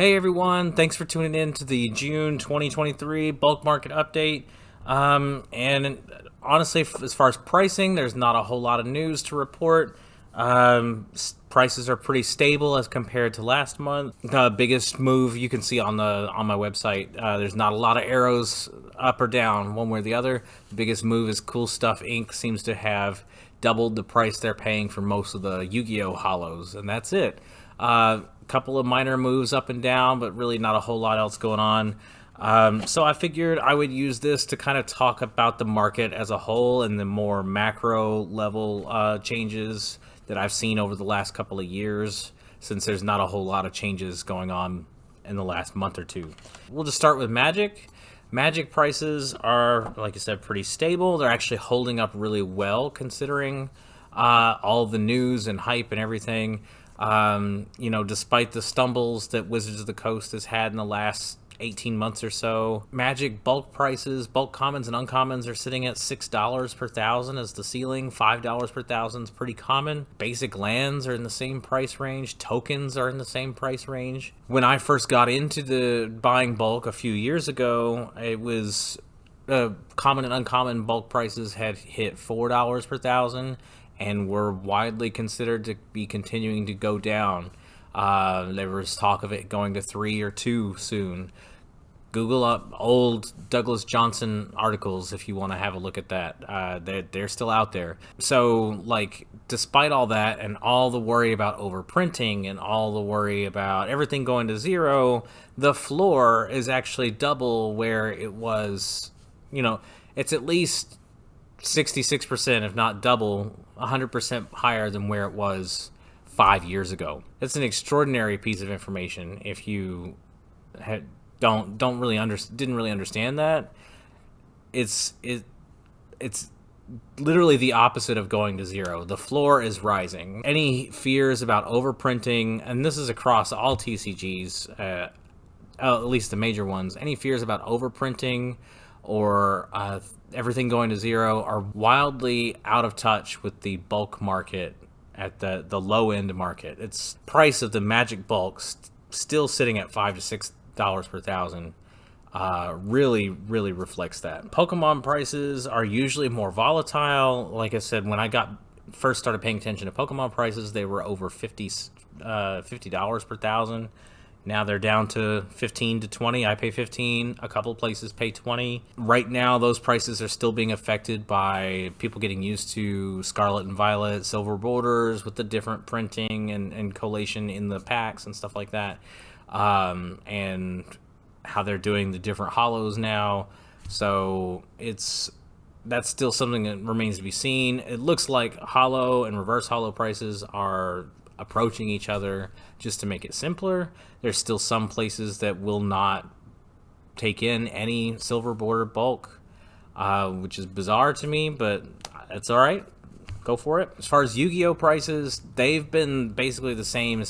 Hey everyone, thanks for tuning in to the June 2023 bulk market update. And honestly, as far as pricing, there's not a whole lot of news to report. Prices are pretty stable as compared to last month. The biggest move you can see on my website, there's not a lot of arrows up or down one way or the other. The biggest move is Cool Stuff Inc. seems to have doubled the price they're paying for most of the Yu-Gi-Oh hollows, and that's it. Couple of minor moves up and down, but really not a whole lot else going on. So I figured I would use this to kind of talk about the market as a whole and the more macro level changes that I've seen over the last couple of years, since there's not a whole lot of changes going on in the last month or two. We'll just start with Magic. Magic prices are, like I said, pretty stable. They're actually holding up really well considering all the news and hype and everything. Despite the stumbles that Wizards of the Coast has had in the last 18 months or so, Magic bulk prices, bulk commons and uncommons, are sitting at $6 per thousand as the ceiling. $5 per thousand is pretty common. Basic lands are in the same price range. Tokens are in the same price range. When I first got into the buying bulk a few years ago, it was common and uncommon bulk prices had hit $4 per thousand and were widely considered to be continuing to go down. There was talk of it going to 3 or 2 soon. Google up old Douglas Johnson articles if you want to have a look at that. They're still out there. So, despite all that and all the worry about overprinting and all the worry about everything going to zero, the floor is actually double where it was. It's at least 66%, if not double, 100% higher than where it was 5 years ago. That's an extraordinary piece of information. If you didn't really understand that, it's literally the opposite of going to zero. The floor is rising. Any fears about overprinting, and this is across all TCGs, at least the major ones, any fears about overprinting or everything going to zero are wildly out of touch with the bulk market at the low end market. Its price of the Magic bulks still sitting at $5 to $6 per thousand. Really reflects that. Pokemon prices are usually more volatile. Like I said, when I first started paying attention to Pokemon prices, they were over $50 per thousand. Now they're down to 15 to 20. I pay 15. A couple places pay 20. Right now, those prices are still being affected by people getting used to Scarlet and Violet, silver borders with the different printing and collation in the packs and stuff like that. And how they're doing the different hollows now. So that's still something that remains to be seen. It looks like hollow and reverse hollow prices are approaching each other just to make it simpler. There's still some places that will not take in any silver border bulk, which is bizarre to me, but it's all right. Go for it. As far as Yu-Gi-Oh prices, they've been basically the same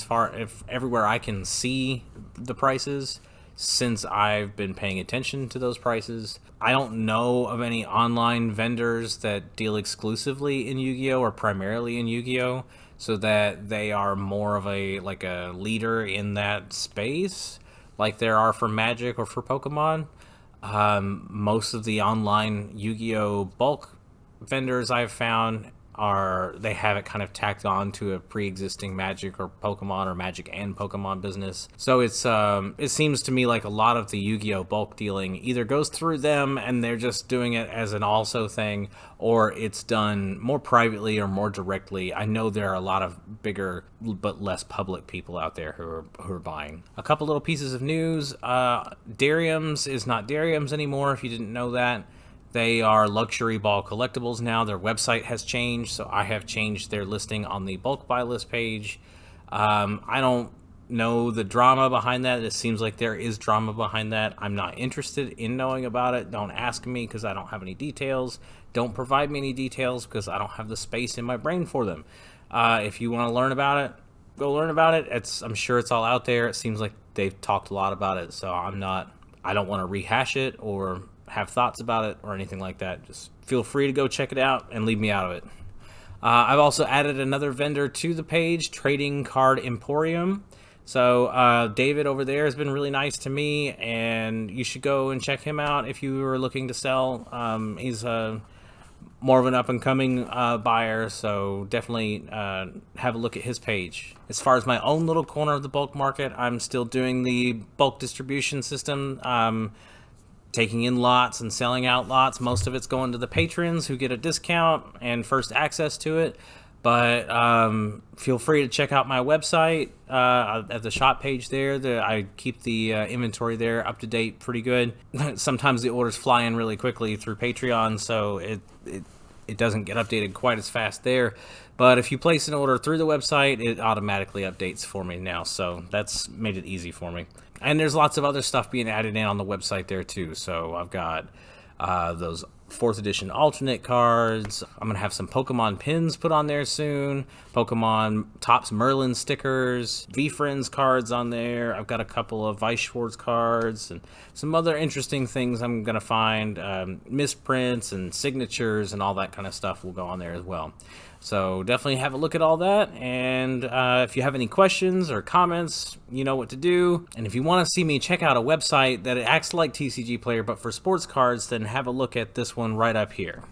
everywhere I can see the prices since I've been paying attention to those prices. I don't know of any online vendors that deal exclusively in Yu-Gi-Oh or primarily in Yu-Gi-Oh, so that they are more of a leader in that space like there are for Magic or for Pokemon. Most of the online Yu-Gi-Oh bulk vendors I've found they have it kind of tacked on to a pre-existing Magic or Pokemon or Magic and Pokemon business. So it seems to me like a lot of the Yu-Gi-Oh bulk dealing either goes through them and they're just doing it as an also thing, or it's done more privately or more directly. I know there are a lot of bigger but less public people out there who are buying. A couple little pieces of news. Darium's is not Darium's anymore, if you didn't know that. They are luxury ball collectibles now. Their website has changed, so I have changed their listing on the bulk buy list page. I don't know the drama behind that. It seems like there is drama behind that. I'm not interested in knowing about it. Don't ask me because I don't have any details. Don't provide me any details because I don't have the space in my brain for them. If you want to learn about it, go learn about it. I'm sure it's all out there. It seems like they've talked a lot about it, so I don't want to rehash it or have thoughts about it or anything like that. Just feel free to go check it out and leave me out of it. I've also added another vendor to the page, Trading Card Emporium. So David over there has been really nice to me, and you should go and check him out if you are looking to sell. He's more of an up-and-coming buyer, so definitely have a look at his page. As far as my own little corner of the bulk market, I'm still doing the bulk distribution system, taking in lots and selling out lots. Most of it's going to the patrons who get a discount and first access to it. But feel free to check out my website at the shop page there. I keep the inventory there up to date pretty good. Sometimes the orders fly in really quickly through Patreon, so it doesn't get updated quite as fast there. But if you place an order through the website, it automatically updates for me now, so that's made it easy for me. And there's lots of other stuff being added in on the website there too. So I've got those 4th edition alternate cards. I'm gonna have some Pokemon pins put on there soon. Pokemon Topps Merlin stickers, V-Friends cards on there. I've got a couple of Vice Schwartz cards and some other interesting things I'm gonna find. Misprints and signatures and all that kind of stuff will go on there as well. So definitely have a look at all that, and if you have any questions or comments, you know what to do. And if you want to see me check out a website that acts like TCG Player but for sports cards, then have a look at this one right up here.